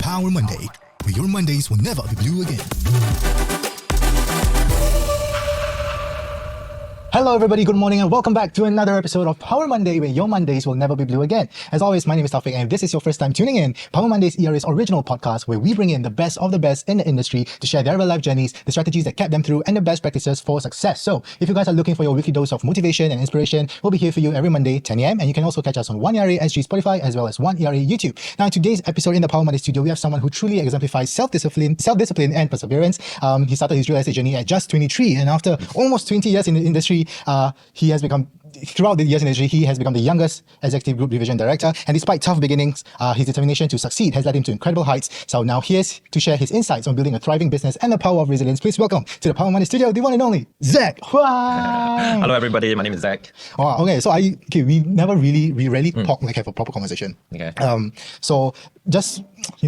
Power Monday, where your Mondays will never be blue again. Hello everybody, good morning and welcome back to another episode of Power Monday, where your Mondays will never be blue again. As always, my name is Taufik, and if this is your first time tuning in, Power Monday is ERA's original podcast where we bring in the best of the best in the industry to share their real life journeys, the strategies that kept them through, and the best practices for success. So if you guys are looking for your weekly dose of motivation and inspiration, we'll be here for you every Monday, 10 a.m. And you can also catch us on 1ERA SG Spotify as well as 1ERA YouTube. Now in today's episode in the Power Monday studio, we have someone who truly exemplifies self-discipline and perseverance. He started his real estate journey at just 23, and after almost 20 years in the industry, throughout the years in the industry, he has become the youngest executive group division director. And despite tough beginnings, his determination to succeed has led him to incredible heights. So now he is to share his insights on building a thriving business and the power of resilience. Please welcome to the Power Monday studio, the one and only Zac Huang. Hello everybody, my name is Zac. Oh, okay, so we rarely talk like have a proper conversation. Okay. So just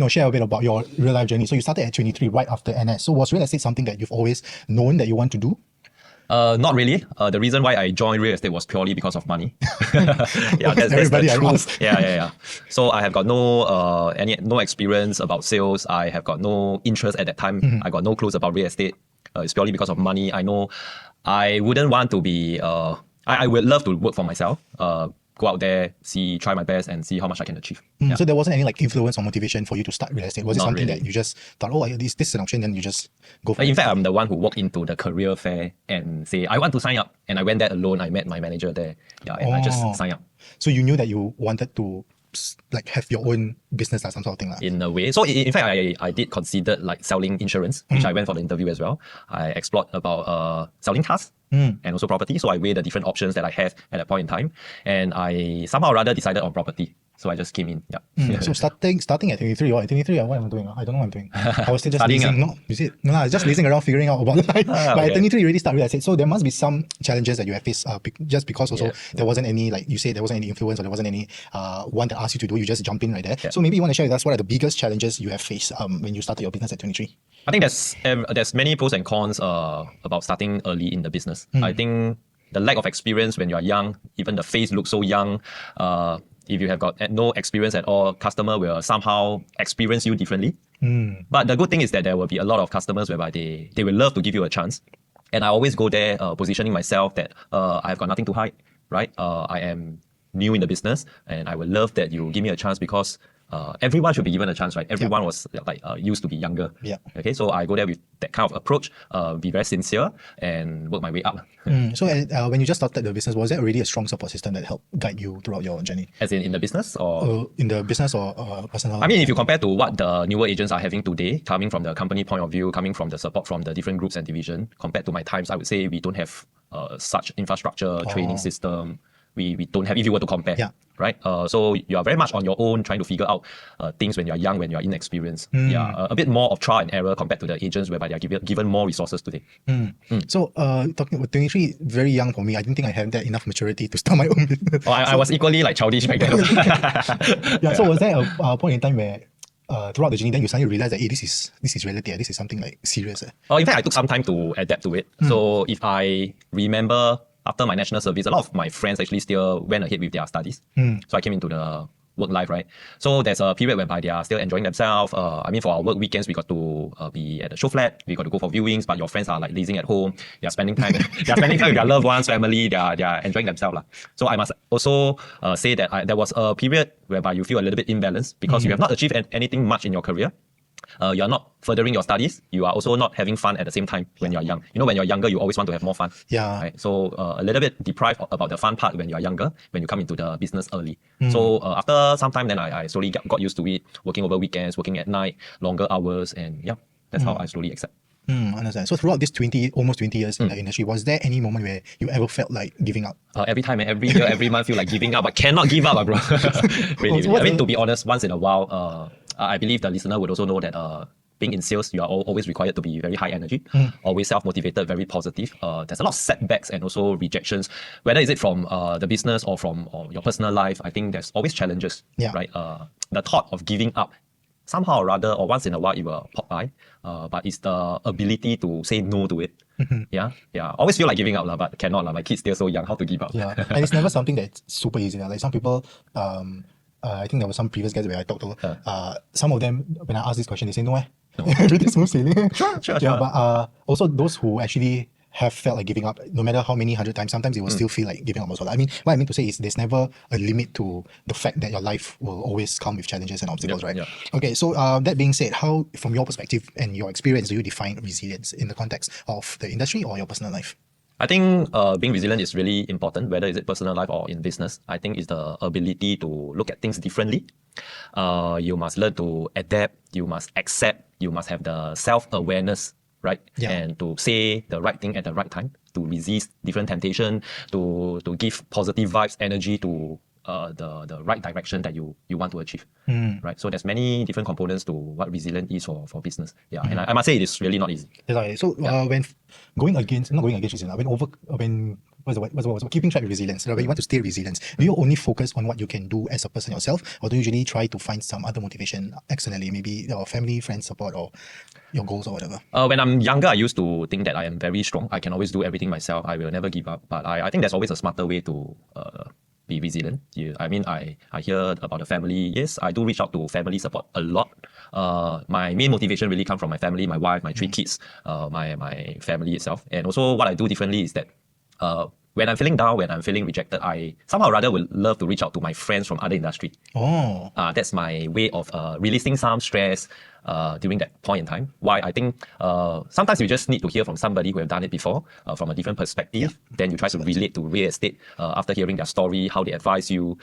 share a bit about your real life journey. So you started at 23 right after NS. So was real estate something that you've always known that you want to do? Not really. The reason why I joined real estate was purely because of money. Yeah, that's the truth. Yeah. So I have got no experience about sales. I have got no interest at that time. Mm-hmm. I got no clues about real estate. It's purely because of money. I know I wouldn't want to be. I would love to work for myself. Go out there, try my best, and see how much I can achieve. Yeah. So there wasn't any influence or motivation for you to start real estate? Was it something that you just thought, this is an option, and you just go for it? In fact, I'm the one who walked into the career fair and say, I want to sign up. And I went there alone. I met my manager there. Yeah, and I just signed up. So you knew that you wanted to have your own business or some sort of thing? In a way. So in fact, I did consider selling insurance, which I went for the interview as well. I explored about selling cars. And also property. So I weighed the different options that I have at that point in time. And I somehow or rather decided on property. So I just came in. Yeah. So starting at 23, what am I doing? I don't know what I'm doing. I was still just lazing. No, you see, just lazing around, figuring out about life. But at 23, you already start real estate. So there must be some challenges that you have faced just because also there wasn't any, like you said, there wasn't any influence or there wasn't any one that asked you to do. You just jump in right there. Yeah. So maybe you want to share with us what are the biggest challenges you have faced when you started your business at 23? I think there's many pros and cons about starting early in the business. I think the lack of experience when you are young, even the face looks so young. If you have got no experience at all, customer will somehow experience you differently. But the good thing is that there will be a lot of customers whereby they will love to give you a chance. And I always go there positioning myself that I've got nothing to hide, right? I am new in the business and I would love that you give me a chance because everyone should be given a chance, right? Everyone was used to be younger. Yeah. Okay, so I go there with that kind of approach, be very sincere and work my way up. So when you just started the business, was there already a strong support system that helped guide you throughout your journey? As in the business or? In the business or personal? I mean, if you compare to what the newer agents are having today, coming from the company point of view, coming from the support from the different groups and division, compared to my times, I would say we don't have such infrastructure, training system. We don't have, if you were to compare, right? So you are very much on your own trying to figure out things when you're young, when you're inexperienced. A bit more of trial and error compared to the agents whereby they are given more resources today. So talking about 23, very young for me. I didn't think I had that enough maturity to start my own business. I was equally childish back then. So was there a point in time where throughout the journey, then you suddenly realize that this is reality, this is something serious? In fact, I took some time to adapt to it. So if I remember, after my national service, a lot of my friends actually still went ahead with their studies. So I came into the work life, right? So there's a period whereby they are still enjoying themselves. For our work weekends, we got to be at the show flat. We got to go for viewings, but your friends are lazing at home. They are spending time. They are spending time with their loved ones, family. They are enjoying themselves. So I must also say that there was a period whereby you feel a little bit imbalanced because you have not achieved anything much in your career. You are not furthering your studies. You are also not having fun at the same time when you're young. When you're younger, you always want to have more fun. Yeah. Right? So a little bit deprived about the fun part when you're younger, when you come into the business early. So after some time, then I slowly got used to it, working over weekends, working at night, longer hours, and that's how I slowly accept. Understand. So throughout this almost 20 years in the industry, was there any moment where you ever felt like giving up? Every time, every year, every month, feel like giving up, but cannot give up, bro. Really. To be honest, once in a while, I believe the listener would also know that being in sales, you are always required to be very high energy, always self-motivated, very positive. There's a lot of setbacks and also rejections, whether is it from the business or from your personal life. I think there's always challenges, right? The thought of giving up, somehow or rather, or once in a while, it will pop by. But it's the ability to say no to it. Always feel like giving up, but cannot. My kids still so young, how to give up? And it's never something that's super easy. Like some people I think there were some previous guys where I talked to, some of them, when I asked this question, they say, no, everything's smooth sailing. Sure. Yeah, but also those who actually have felt like giving up, no matter how many 100 times, sometimes they will still feel like giving up also. I mean, what I mean to say is there's never a limit to the fact that your life will always come with challenges and obstacles, right? Yeah. Okay, so that being said, how, from your perspective and your experience, do you define resilience in the context of the industry or your personal life? I think being resilient is really important, whether it's personal life or in business. I think it's the ability to look at things differently. You must learn to adapt, you must accept, you must have the self-awareness, right? Yeah. And to say the right thing at the right time, to resist different temptation, to give positive vibes, energy to the right direction that you want to achieve, right? So there's many different components to what resilient is for business. Yeah, and I must say it is really not easy. That's right. So when not going against resilience, when what's the word? Keeping track of resilience, when you want to stay resilient, do you only focus on what you can do as a person yourself, or do you usually try to find some other motivation externally, maybe your family, friends support, or your goals or whatever? When I'm younger, I used to think that I am very strong. I can always do everything myself. I will never give up. But I think there's always a smarter way to be resilient. I mean, I hear about the family. Yes, I do reach out to family support a lot. My main motivation really comes from my family, my wife, my 3 kids, my family itself. And also what I do differently is that when I'm feeling down, when I'm feeling rejected, I somehow rather would love to reach out to my friends from other industry. That's my way of releasing some stress during that point in time. Why? I think sometimes you just need to hear from somebody who have done it before from a different perspective. Then you try to relate to real estate after hearing their story, how they advise you,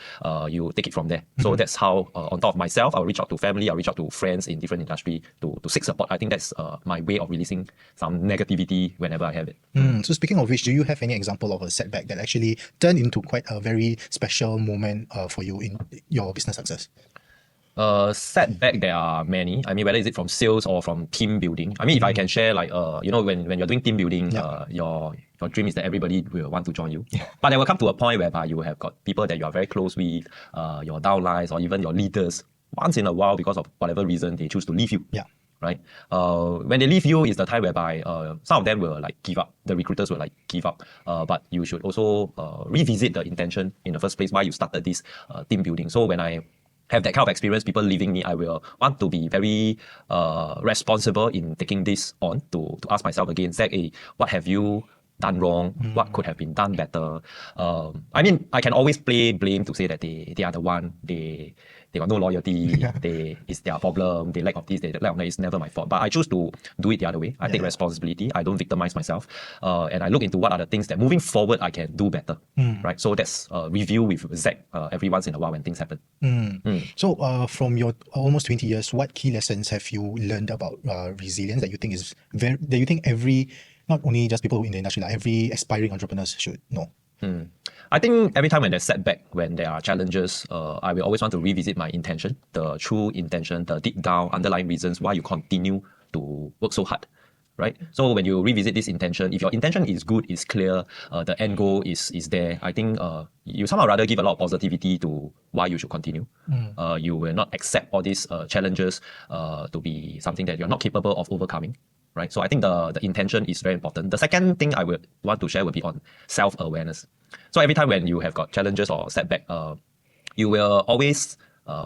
you take it from there. So that's how, on top of myself, I'll reach out to family, I'll reach out to friends in different industry to seek support. I think that's my way of releasing some negativity whenever I have it. So speaking of which, do you have any example of a setback that actually turned into quite a very special moment for you in your business success? Setback, there are many. I mean, whether is it from sales or from team building. I mean, if I can share, like, when you're doing team building, your dream is that everybody will want to join you. But there will come to a point whereby you have got people that you are very close with, your downlines or even your leaders. Once in a while, because of whatever reason, they choose to leave you. Right? When they leave you is the time whereby some of them will like give up. The recruiters will like give up. But you should also revisit the intention in the first place why you started this team building. So when I have that kind of experience, people leaving me, I will want to be very responsible in taking this on to ask myself again, Zac, what have you done wrong? What could have been done better? I mean, I can always play blame to say that they are the one, they got no loyalty, it's their problem, they lack of this, they lack of that, it's never my fault. But I choose to do it the other way. I take responsibility, I don't victimize myself, and I look into what are the things that moving forward I can do better, right? So that's review with Zac every once in a while when things happen. So from your almost 20 years, what key lessons have you learned about resilience that you think is that you think every, not only just people in the industry, like every aspiring entrepreneurs should know? I think every time when there's setback, when there are challenges, I will always want to revisit my intention, the true intention, the deep down underlying reasons why you continue to work so hard, right? So when you revisit this intention, if your intention is good, is clear, the end goal is there, I think you somehow rather give a lot of positivity to why you should continue. You will not accept all these challenges to be something that you're not capable of overcoming. Right? So I think the intention is very important. The second thing I would want to share would be on self-awareness. So every time when you have got challenges or setback, you will always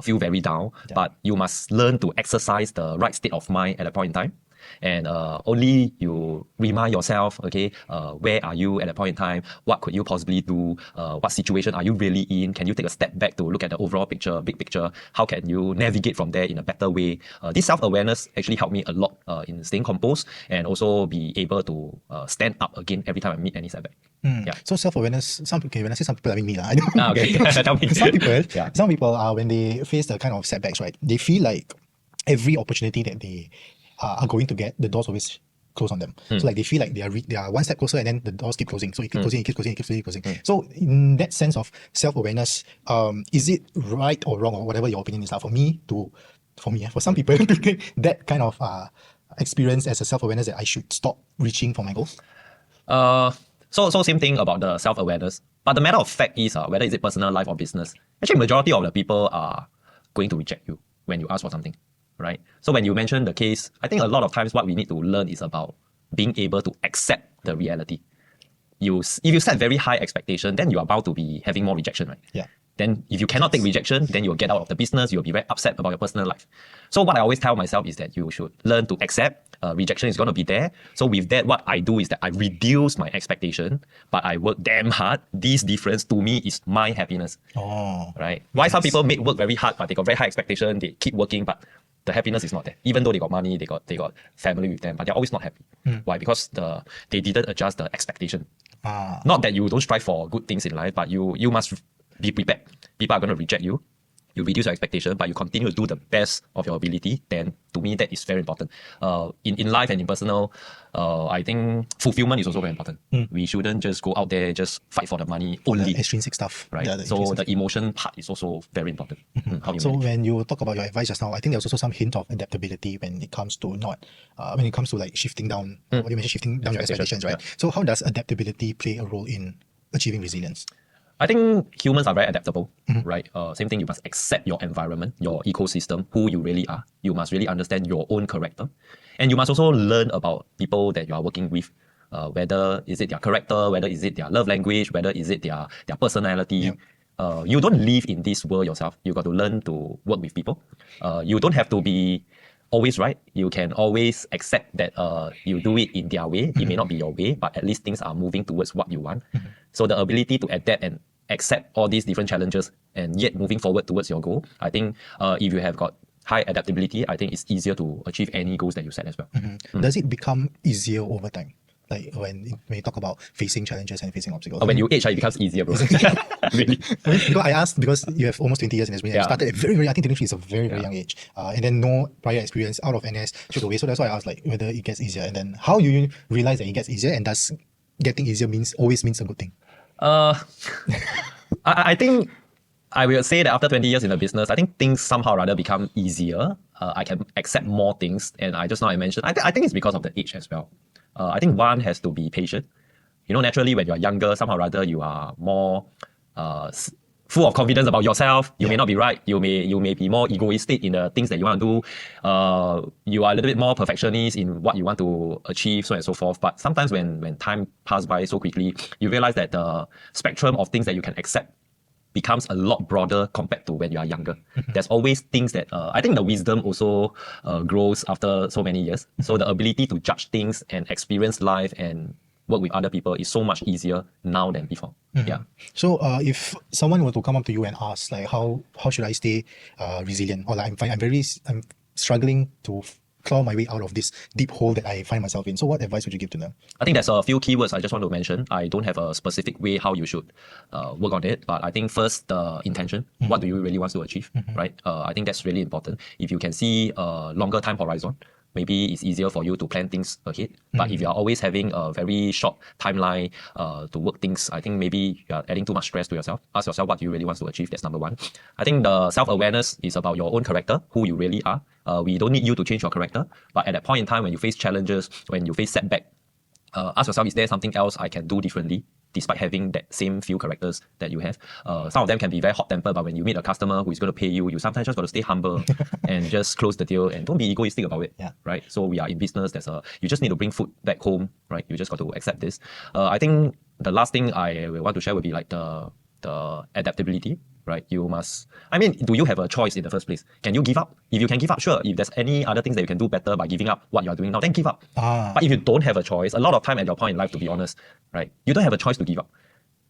feel very down, but you must learn to exercise the right state of mind at a point in time. And only you remind yourself, okay, where are you at that point in time? What could you possibly do? What situation are you really in? Can you take a step back to look at the overall picture, big picture? How can you navigate from there in a better way? This self-awareness actually helped me a lot in staying composed and also be able to stand up again every time I meet any setback. So self-awareness, when I say some people, I mean me. Okay. Tell me. Some people, when they face the kind of setbacks, right, they feel like every opportunity that they are going to get, the doors always close on them. So like they feel like they are one step closer and then the doors keep closing. So it keeps closing, it keeps closing, it keeps closing. So in that sense of self-awareness, is it right or wrong or whatever your opinion is? For some people to get that kind of experience as a self-awareness that I should stop reaching for my goals? So same thing about the self-awareness. But the matter of fact is, whether is it personal life or business, actually majority of the people are going to reject you when you ask for something. Right? So when you mention the case, I think a lot of times what we need to learn is about being able to accept the reality. If you set very high expectation, then you are bound to be having more rejection, right? Then if you cannot take rejection, then you'll get out of the business. You'll be very upset about your personal life. So what I always tell myself is that you should learn to accept rejection is going to be there. So with that, what I do is that I reduce my expectation, but I work damn hard. This difference to me is my happiness. Oh, right. Why some people make work very hard, but they got very high expectation. They keep working, but the happiness is not there. Even though they got money, they got family with them, but they're always not happy. Why? Because they didn't adjust the expectation. Not that you don't strive for good things in life, but you must be prepared. People are going to reject you. You reduce your expectation, but you continue to do the best of your ability. Then, to me, that is very important. In life and in personal, I think fulfillment is also very important. We shouldn't just go out there just fight for the money only. The extrinsic stuff, right? The So intrinsic. the emotion part is also very important. How you So manage. when you talk about your advice just now, I think there's also some hint of adaptability when it comes to like shifting down. What you mentioned, shifting down your expectations, right? So how does adaptability play a role in achieving resilience? I think humans are very adaptable, right? Same thing, you must accept your environment, your ecosystem, who you really are. You must really understand your own character. And you must also learn about people that you are working with, whether is it their character, whether is it their love language, whether is it their personality. You don't live in this world yourself. You got to learn to work with people. You don't have to be always right. You can always accept that you do it in their way. It may not be your way, but at least things are moving towards what you want. So the ability to adapt and accept all these different challenges and yet moving forward towards your goal, I think if you have got high adaptability, I think it's easier to achieve any goals that you set as well. Does it become easier over time? Like when you talk about facing challenges and facing obstacles. When you age, it becomes easier, bro. Really. Because I asked because you have almost 20 years in experience. You started at very, very, I think technically it's a very, very young age. And then no prior experience out of NS straight away. So that's why I asked like whether it gets easier. And then how you realize that it gets easier, and does getting easier always means a good thing? I think I will say that after 20 years in the business, I think things somehow rather become easier. I can accept more things. And I mentioned, I think it's because of the age as well. I think one has to be patient. You know, naturally when you are younger, somehow rather you are more full of confidence about yourself. You may not be right. You may be more egoistic in the things that you want to do. You are a little bit more perfectionist in what you want to achieve, so on and so forth. But sometimes when time passes by so quickly, you realize that the spectrum of things that you can accept becomes a lot broader compared to when you are younger. There's always things that I think the wisdom also grows after so many years. So the ability to judge things and experience life and work with other people is so much easier now than before. Yeah. So if someone were to come up to you and ask like how should I stay resilient, or like I'm struggling to claw my way out of this deep hole that I find myself in, so what advice would you give to them? I think there's a few keywords I just want to mention. I don't have a specific way how you should work on it, but I think first the intention. What do you really want to achieve, right? I think that's really important. If you can see a longer time horizon, maybe it's easier for you to plan things ahead. But if you are always having a very short timeline to work things, I think maybe you are adding too much stress to yourself. Ask yourself what you really want to achieve. That's number one. I think the self-awareness is about your own character, who you really are. We don't need you to change your character. But at that point in time, when you face challenges, when you face setback, ask yourself, is there something else I can do differently? Despite having that same few characters that you have. Some of them can be very hot-tempered, but when you meet a customer who is going to pay you, you sometimes just got to stay humble and just close the deal and don't be egoistic about it, right? So we are in business, you just need to bring food back home, right? You just got to accept this. I think the last thing I want to share would be like the adaptability, right? You must, do you have a choice in the first place? Can you give up? If you can give up, sure. If there's any other things that you can do better by giving up what you're doing now, then give up. But if you don't have a choice, a lot of time at your point in life, to be honest, right? You don't have a choice to give up.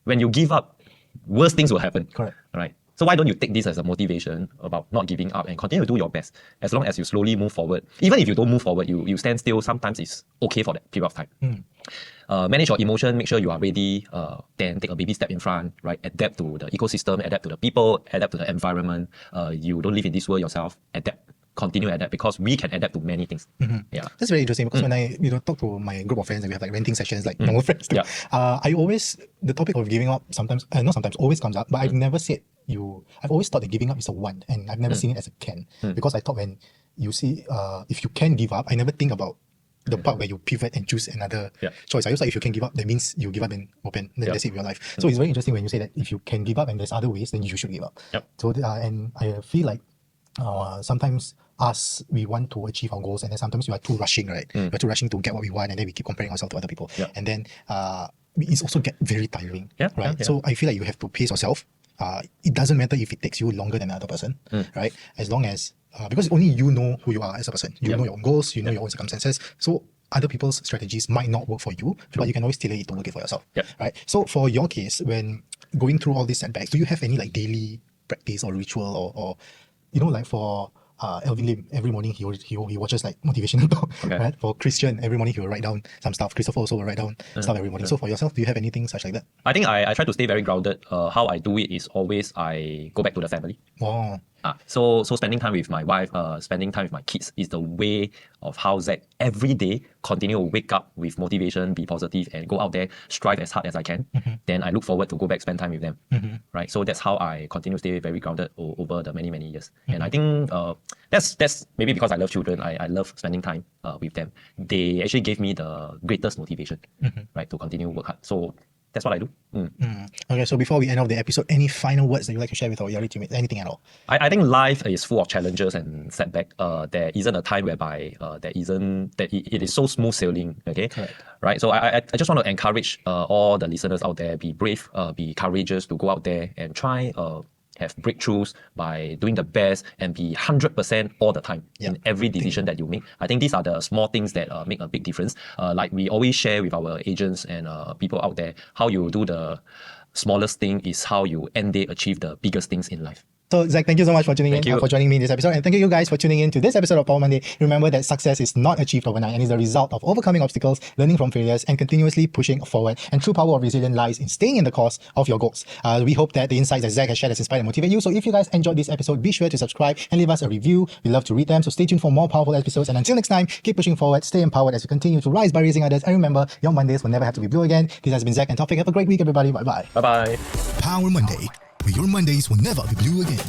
When you give up, worse things will happen. Correct. Right? So why don't you take this as a motivation about not giving up and continue to do your best? As long as you slowly move forward. Even if you don't move forward, you stand still, sometimes it's okay for that period of time. Manage your emotion, make sure you are ready, then take a baby step in front, right? Adapt to the ecosystem, adapt to the people, adapt to the environment. You don't live in this world yourself, continue to adapt, because we can adapt to many things. Yeah. That's very interesting, because when I talk to my group of friends and we have like renting sessions, like normal friends too, the topic of giving up always comes up, but I've never said I've always thought that giving up is a want, and I've never seen it as a can, because I thought when you see if you can give up, I never think about the part where you pivot and choose another choice. I also, if you can give up, that means you give up and open, then that's it with your life. So it's very interesting when you say that if you can give up and there's other ways, then you should give up. So and I feel like sometimes we want to achieve our goals, and then sometimes we are too rushing, right? We're too rushing to get what we want, and then we keep comparing ourselves to other people. And then it's also get very tiring, right? So I feel like you have to pace yourself. it doesn't matter if it takes you longer than another person, right? As long as because only you know who you are as a person. You know your own goals, you know your own circumstances. So other people's strategies might not work for you, but you can always tailor it to work it for yourself, right? So for your case, when going through all these setbacks, do you have any like daily practice or ritual or like for Elvin Lim, every morning he watches like motivational talk, right? For Christian, every morning he will write down some stuff. Christopher also will write down stuff every morning. So for yourself, do you have anything such like that? I think I try to stay very grounded. How I do it is always I go back to the family. Oh. So spending time with my wife, spending time with my kids is the way of how Zac every day continue to wake up with motivation, be positive, and go out there, strive as hard as I can. Then I look forward to go back, spend time with them. Right. So that's how I continue to stay very grounded over the many years. And I think that's maybe because I love children. I love spending time with them. They actually gave me the greatest motivation, right, to continue work hard. So that's what I do. Okay, so before we end off the episode, any final words that you'd like to share with our Yari teammates? Anything at all? I think life is full of challenges and setback. There isn't a time whereby it is so smooth sailing. Okay, right. So I just want to encourage all the listeners out there: be brave, be courageous to go out there and try have breakthroughs by doing the best and be 100% all the time in every decision that you make. I think these are the small things that make a big difference. Like we always share with our agents and people out there, how you do the smallest thing is how you end day achieve the biggest things in life. So Zac, thank you so much for tuning in, for joining me in this episode, and thank you guys for tuning in to this episode of Power Monday. Remember that success is not achieved overnight and is the result of overcoming obstacles, learning from failures, and continuously pushing forward. And true power of resilience lies in staying in the course of your goals. We hope that the insights that Zac has shared has inspired and motivated you. So if you guys enjoyed this episode, be sure to subscribe and leave us a review. We love to read them, so stay tuned for more powerful episodes. And until next time, keep pushing forward, stay empowered as we continue to rise by raising others. And remember, your Mondays will never have to be blue again. This has been Zac and Tawfiq. Have a great week, everybody. Bye bye. Bye bye. Power Monday, where your Mondays will never be blue again.